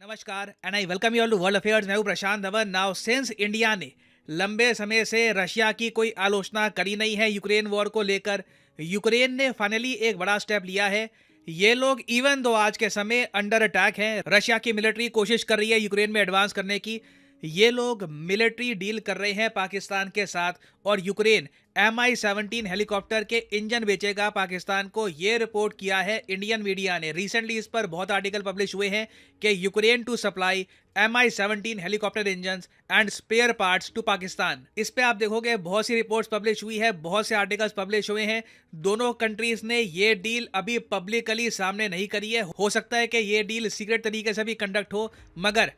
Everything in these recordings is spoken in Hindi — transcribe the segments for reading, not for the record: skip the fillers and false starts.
नमस्कार and I welcome you all to world affairs. मैं हूं Prashant Dhawan. Now since India ने लंबे समय से रशिया की कोई आलोचना करी नहीं है यूक्रेन वॉर को लेकर, यूक्रेन ने फाइनली एक बड़ा स्टेप लिया है। ये लोग इवन दो आज के समय अंडर अटैक हैं, रशिया की मिलिट्री कोशिश कर रही है यूक्रेन में एडवांस करने की। ये लोग मिलिट्री डील कर रहे हैं पाकिस्तान के साथ और यूक्रेन MI-17 हेलीकॉप्टर के इंजन बेचेगा पाकिस्तान को। ये रिपोर्ट किया है इंडियन मीडिया ने। रिसेंटली इस पर बहुत आर्टिकल पब्लिश हुए हैं कि Ukraine to supply MI-17 helicopter engine and spare parts to Pakistan. इस पे आप देखोगे बहुत सी रिपोर्ट्स पब्लिश हुई है, बहुत से आर्टिकल्स पब्लिश हुए हैं। दोनों कंट्रीज ने ये डील अभी पब्लिकली सामने नहीं करी है। हो सकता है कि ये डील सीक्रेट तरीके से भी कंडक्ट हो, मगर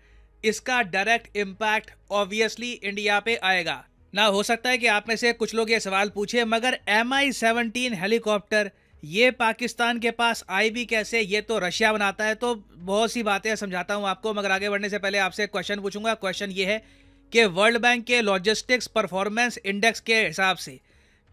इसका डायरेक्ट इम्पैक्ट ऑब्वियसली इंडिया पे आएगा ना। हो सकता है कि आप में से कुछ लोग ये सवाल पूछे, मगर MI-17 हेलीकॉप्टर ये पाकिस्तान के पास आई भी कैसे? ये तो रशिया बनाता है। तो बहुत सी बातें समझाता हूं आपको, मगर आगे बढ़ने से पहले आपसे एक क्वेश्चन पूछूंगा। क्वेश्चन ये है कि वर्ल्ड बैंक के लॉजिस्टिक्स परफॉर्मेंस इंडेक्स के हिसाब से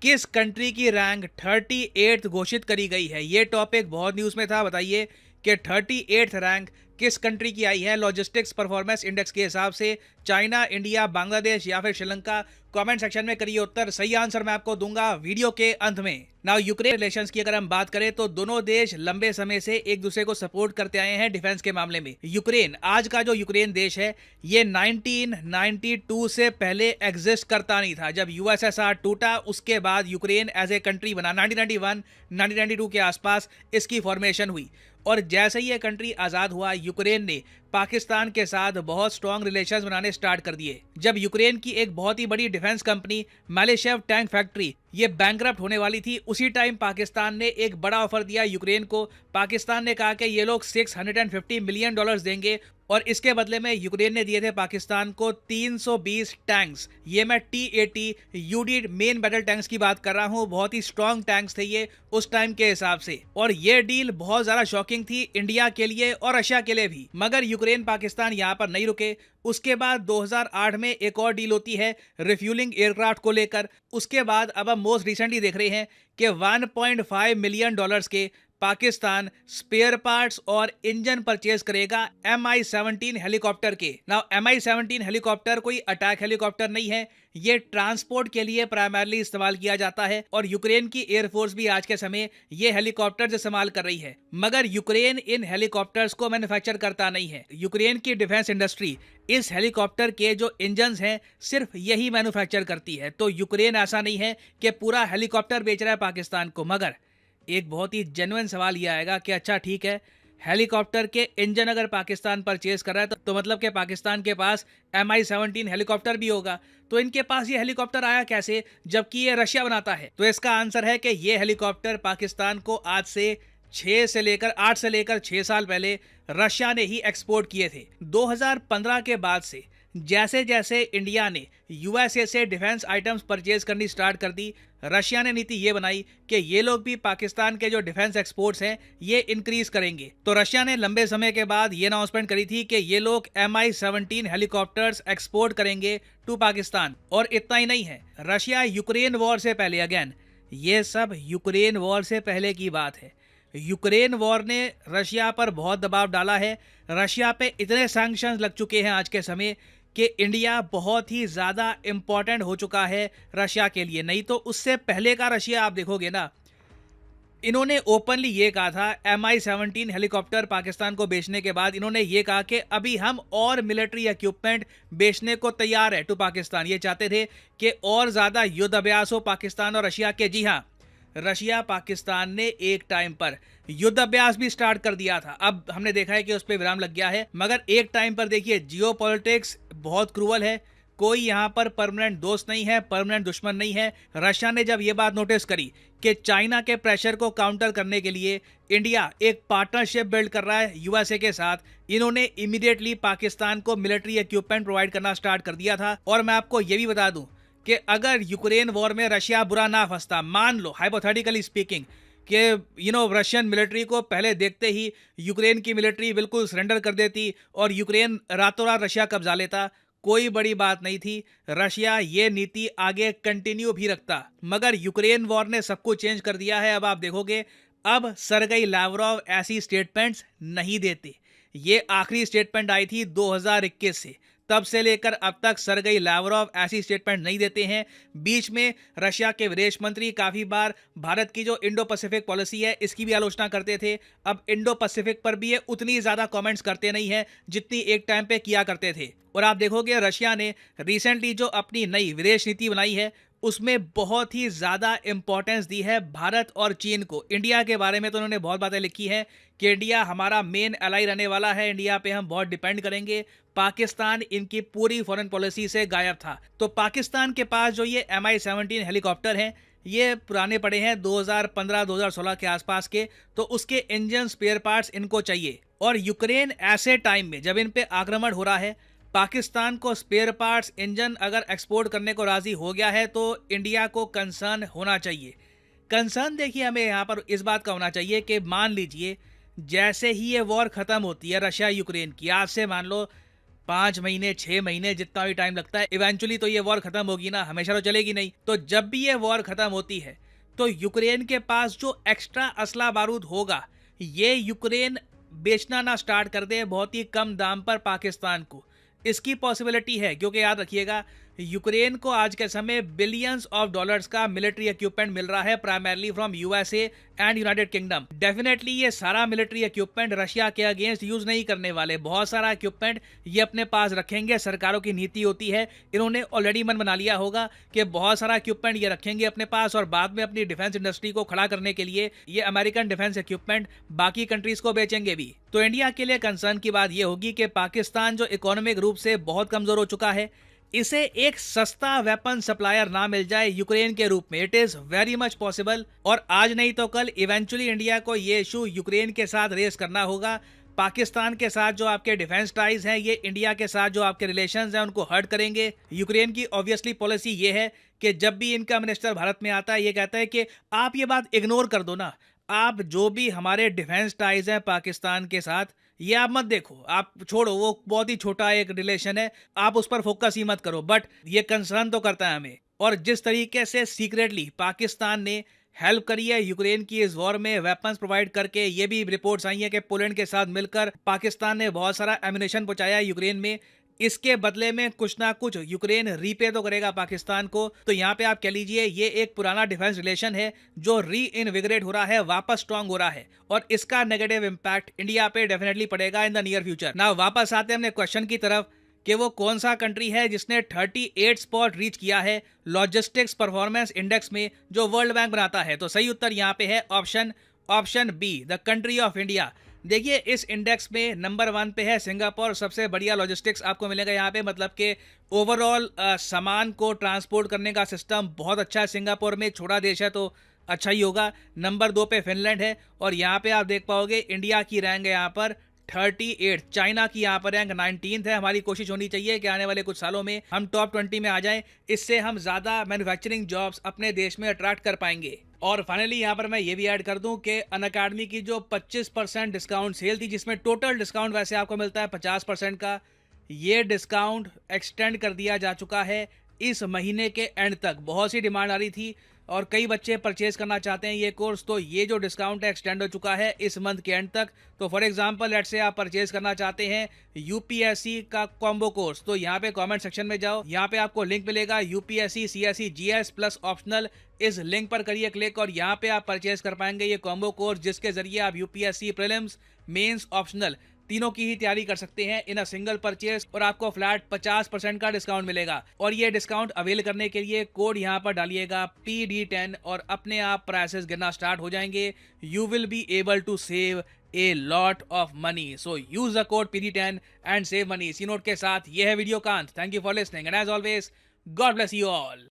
किस कंट्री की रैंक 38th घोषित करी गई है? ये टॉपिक बहुत न्यूज़ में था। बताइए कि 38th रैंक किस कंट्री की आई है लॉजिस्टिक्स परफॉर्मेंस इंडेक्स के हिसाब से? चाइना, इंडिया, बांग्लादेश या फिर श्रीलंका? कमेंट सेक्शन में करिए उत्तर। सही आंसर मैं आपको दूंगा वीडियो के अंत में। नाउ यूक्रेन रिलेशंस की अगर हम बात करें तो दोनों देश लंबे समय से एक दूसरे को सपोर्ट करते आए हैं डिफेंस के मामले में। यूक्रेन, आज का जो यूक्रेन देश है, ये 1992 से पहले एग्जिस्ट करता नहीं था। जब USSR टूटा उसके बाद यूक्रेन एज ए कंट्री बना। 1991 1992 के आसपास इसकी फॉर्मेशन हुई और जैसे ही ये कंट्री आज़ाद हुआ, यूक्रेन ने पाकिस्तान के साथ बहुत स्ट्रॉन्ग रिलेशंस बनाने स्टार्ट कर दिए। जब यूक्रेन की एक बहुत ही बड़ी डिफेंस कंपनी मालेशेव टैंक फैक्ट्री ये बैंकरप्ट होने वाली थी, उसी टाइम पाकिस्तान ने एक बड़ा ऑफर दिया यूक्रेन को। पाकिस्तान ने कहा कि ये लोग $650 मिलियन देंगे और इसके बदले में यूक्रेन ने दिए थे पाकिस्तान को 320 टैंक्स। ये मैं T-80 UD main battle tanks की बात कर रहा हूँ। बहुत ही स्ट्रॉन्ग टैंक्स थे ये उस टाइम के हिसाब से, और ये डील बहुत ज्यादा शॉकिंग थी इंडिया के लिए और रशिया के लिए भी। मगर यूक्रेन पाकिस्तान यहाँ पर नहीं रुके। उसके बाद 2008 में एक और डील होती है रिफ्यूलिंग एयरक्राफ्ट को लेकर। उसके बाद अब हम मोस्ट रिसेंटली देख रहे हैं कि $1.5 मिलियन के पाकिस्तान स्पेयर पार्ट्स और इंजन परचेज करेगा MI-17 हेलीकॉप्टर के। नाउ MI-17 हेलीकॉप्टर कोई अटैक हेलीकॉप्टर नहीं है, ये ट्रांसपोर्ट के लिए प्राइमरली इस्तेमाल किया जाता है और यूक्रेन की एयरफोर्स भी आज के समय ये हेलीकॉप्टर्स इस्तेमाल कर रही है। मगर यूक्रेन इन हेलीकॉप्टर्स को मैन्युफैक्चर करता नहीं है। यूक्रेन की डिफेंस इंडस्ट्री इस हेलीकॉप्टर के जो इंजन्स हैं सिर्फ यही मैन्युफैक्चर करती है। तो यूक्रेन ऐसा नहीं है कि पूरा हेलीकॉप्टर बेच रहा है पाकिस्तान को। मगर एक बहुत ही जेन्युइन सवाल ये आएगा कि अच्छा ठीक है, हेलीकॉप्टर के इंजन अगर पाकिस्तान परचेज कर रहा है तो मतलब कि पाकिस्तान के पास MI-17 हेलीकॉप्टर भी होगा। तो इनके पास ये हेलीकॉप्टर आया कैसे जबकि ये रशिया बनाता है? तो इसका आंसर है कि ये हेलीकॉप्टर पाकिस्तान को आज से 8 से लेकर 6 साल पहले रशिया ने ही एक्सपोर्ट किए थे। 2015 के बाद से जैसे जैसे इंडिया ने USA से डिफेंस आइटम्स परचेज करनी स्टार्ट कर दी, रशिया ने नीति ये बनाई कि ये लोग भी पाकिस्तान के जो डिफेंस एक्सपोर्ट्स हैं ये इंक्रीज करेंगे। तो रशिया ने लंबे समय के बाद ये अनाउंसमेंट करी थी कि ये लोग MI-17 हेलीकॉप्टर्स एक्सपोर्ट करेंगे टू पाकिस्तान। और इतना ही नहीं है, रशिया यूक्रेन वॉर से पहले, अगेन ये सब यूक्रेन वॉर से पहले की बात है, यूक्रेन वॉर ने रशिया पर बहुत दबाव डाला है। रशिया पे इतने सैंक्शंस लग चुके हैं आज के समय कि इंडिया बहुत ही ज़्यादा इम्पॉर्टेंट हो चुका है रशिया के लिए। नहीं तो उससे पहले का रशिया आप देखोगे ना, इन्होंने ओपनली ये कहा था MI-17 हेलीकॉप्टर पाकिस्तान को बेचने के बाद, इन्होंने ये कहा कि अभी हम और मिलिट्री इक्विपमेंट बेचने को तैयार है टू पाकिस्तान। ये चाहते थे कि और ज़्यादा युद्ध अभ्यास हो पाकिस्तान और रशिया के। जी हाँ, रशिया पाकिस्तान ने एक टाइम पर युद्ध अभ्यास भी स्टार्ट कर दिया था। अब हमने देखा है कि उस पर विराम लग गया है। मगर एक टाइम पर देखिए, जियोपॉलिटिक्स बहुत क्रूअल है। कोई यहाँ पर परमानेंट दोस्त नहीं है, परमानेंट दुश्मन नहीं है। रशिया ने जब ये बात नोटिस करी कि चाइना के प्रेशर को काउंटर करने के लिए इंडिया एक पार्टनरशिप बिल्ड कर रहा है USA के साथ, इन्होंने इमीडिएटली पाकिस्तान को मिलिट्री इक्विपमेंट प्रोवाइड करना स्टार्ट कर दिया था। और मैं आपको ये भी बता दूं कि अगर यूक्रेन वॉर में रशिया बुरा ना फंसता, मान लो हाइपोथेटिकली स्पीकिंग कि रशियन मिलिट्री को पहले देखते ही यूक्रेन की मिलिट्री बिल्कुल सरेंडर कर देती और यूक्रेन रातों रात रशिया कब्जा लेता, कोई बड़ी बात नहीं थी। रशिया ये नीति आगे कंटिन्यू भी रखता। मगर यूक्रेन वॉर ने सब कुछ चेंज कर दिया है। अब आप देखोगे अब सरगई लावरोव ऐसी स्टेटमेंट्स नहीं देते। ये आखिरी स्टेटमेंट आई थी 2021 से, तब से लेकर अब तक सरगई लावरोव ऐसी स्टेटमेंट नहीं देते हैं। बीच में रशिया के विदेश मंत्री काफी बार भारत की जो इंडो पैसिफिक पॉलिसी है इसकी भी आलोचना करते थे। अब इंडो पैसिफिक पर भी ये उतनी ज्यादा कमेंट्स करते नहीं है जितनी एक टाइम पे किया करते थे। और आप देखोगे रशिया ने रिसेंटली जो अपनी नई विदेश नीति बनाई है उसमें बहुत ही ज़्यादा इंपॉर्टेंस दी है भारत और चीन को। इंडिया के बारे में तो उन्होंने बहुत बातें लिखी हैं कि इंडिया हमारा मेन एलाई रहने वाला है, इंडिया पे हम बहुत डिपेंड करेंगे। पाकिस्तान इनकी पूरी फॉरेन पॉलिसी से गायब था। तो पाकिस्तान के पास जो ये MI-17 हेलीकॉप्टर हैं ये पुराने पड़े हैं 2015-2016 के आसपास के, तो उसके इंजन स्पेयर पार्ट्स इनको चाहिए। और यूक्रेन ऐसे टाइम में जब इन पे आक्रमण हो रहा है, पाकिस्तान को स्पेयर पार्ट्स इंजन अगर एक्सपोर्ट करने को राजी हो गया है तो इंडिया को कंसर्न होना चाहिए। कंसर्न देखिए हमें यहाँ पर इस बात का होना चाहिए कि मान लीजिए जैसे ही ये वॉर खत्म होती है रशिया यूक्रेन की, आज से मान लो 5 महीने 6 महीने जितना भी टाइम लगता है, इवेंचुअली तो ये वॉर खत्म होगी ना, हमेशा तो चलेगी नहीं। तो जब भी ये वॉर खत्म होती है तो यूक्रेन के पास जो एक्स्ट्रा असला बारूद होगा ये यूक्रेन बेचना ना स्टार्ट कर दे बहुत ही कम दाम पर पाकिस्तान को। इसकी पॉसिबिलिटी है क्योंकि याद रखिएगा यूक्रेन को आज के समय बिलियंस ऑफ डॉलर्स का मिलिट्री इक्विपमेंट मिल रहा है, primarily from USA and United kingdom. Definitely ये सारा मिलिट्री इक्विपमेंट रशिया के अगेंस्ट यूज नहीं करने वाले, बहुत सारा इक्विपमेंट ये अपने पास रखेंगे। सरकारों की नीति होती है, इन्होंने ऑलरेडी मन बना लिया होगा कि बहुत सारा इक्विपमेंट ये रखेंगे अपने पास और बाद में अपनी डिफेंस इंडस्ट्री को खड़ा करने के लिए ये अमेरिकन डिफेंस इक्विपमेंट बाकी कंट्रीज को बेचेंगे भी। तो इंडिया के लिए कंसर्न की बात यह होगी कि पाकिस्तान जो इकोनॉमिक रूप से बहुत कमजोर हो चुका है, इसे एक सस्ता वेपन सप्लायर ना मिल जाए यूक्रेन के रूप में। It is very much possible, और आज नहीं तो कल इवेंचुअली इंडिया को ये इशू यूक्रेन के साथ रेस करना होगा। पाकिस्तान के साथ जो आपके डिफेंस टाइज हैं ये इंडिया के साथ जो आपके रिलेशंस हैं उनको हर्ट करेंगे। यूक्रेन की ऑब्वियसली पॉलिसी ये है कि जब भी इनका मिनिस्टर भारत में आता है ये कहता है कि आप ये बात इग्नोर कर दो ना, आप जो भी हमारे डिफेंस टाइज हैं पाकिस्तान के साथ ये आप मत देखो, आप छोड़ो, वो बहुत ही छोटा एक रिलेशन है, आप उस पर फोकस ही मत करो। बट ये कंसर्न तो करता है हमें। और जिस तरीके से सीक्रेटली पाकिस्तान ने हेल्प करी है यूक्रेन की इस वॉर में वेपन्स प्रोवाइड करके, ये भी रिपोर्ट्स आई हैं कि पोलैंड के साथ मिलकर पाकिस्तान ने बहुत सारा एम्युनिशन पहुंचाया है यूक्रेन में। इसके बदले में कुछ ना कुछ यूक्रेन रीपे तो करेगा पाकिस्तान को। तो यहाँ पे आप कह लीजिए ये एक पुराना डिफेंस रिलेशन है जो री इनविगरेट हो रहा है, वापस स्ट्रांग हो रहा है, और इसका नेगेटिव इंपैक्ट इंडिया पे डेफिनेटली पड़ेगा इन द नियर फ्यूचर। ना वापस आते हैं अपने क्वेश्चन की तरफ कि वो कौन सा कंट्री है जिसने 38 स्पॉट रीच किया है लॉजिस्टिक्स परफॉर्मेंस इंडेक्स में जो वर्ल्ड बैंक बनाता है। तो सही उत्तर यहाँ पे है option B, the country of India. देखिए इस इंडेक्स में नंबर 1 पे है सिंगापुर। सबसे बढ़िया लॉजिस्टिक्स आपको मिलेगा यहाँ पे, मतलब कि ओवरऑल सामान को ट्रांसपोर्ट करने का सिस्टम बहुत अच्छा है सिंगापुर में, छोटा देश है तो अच्छा ही होगा। नंबर 2 पे फिनलैंड है, और यहाँ पे आप देख पाओगे इंडिया की रैंक है यहाँ पर 38, चाइना की यहाँ पर रैंक 19 है। हमारी कोशिश होनी चाहिए कि आने वाले कुछ सालों में हम टॉप 20 में आ जाएं, इससे हम ज़्यादा मैन्युफैक्चरिंग जॉब्स अपने देश में अट्रैक्ट कर पाएंगे। और फाइनली यहाँ पर मैं ये भी ऐड कर दूं कि अनअकैडमी की जो 25% डिस्काउंट सेल थी, जिसमें टोटल डिस्काउंट वैसे आपको मिलता है 50% का, ये डिस्काउंट एक्सटेंड कर दिया जा चुका है इस महीने के एंड तक। बहुत सी डिमांड आ रही थी और कई बच्चे परचेज करना चाहते हैं ये कोर्स, तो ये जो डिस्काउंट है एक्सटेंड हो चुका है इस मंथ के एंड तक। तो फॉर एग्जांपल लेट्स से आप परचेज करना चाहते हैं यूपीएससी का कॉम्बो कोर्स, तो यहाँ पे कमेंट सेक्शन में जाओ, यहाँ पे आपको लिंक मिलेगा UPSC CSC GS plus optional. इस लिंक पर करिए क्लिक और यहाँ पे आप परचेज कर पाएंगे ये कॉम्बो कोर्स, जिसके जरिए आप यूपीएससी प्रीलिम्स मेंस ऑप्शनल तीनों की ही तैयारी कर सकते हैं इन अ सिंगल परचेज, और आपको फ्लैट 50% का डिस्काउंट मिलेगा। और ये डिस्काउंट अवेल करने के लिए कोड यहाँ पर डालिएगा PD10 और अपने आप प्राइसेस गिरना स्टार्ट हो जाएंगे। You will be able to save a lot of money, so use the code PD10 and save money. इसी नोट के साथ ये है वीडियो कांत। Thank you for listening and as always God bless you all.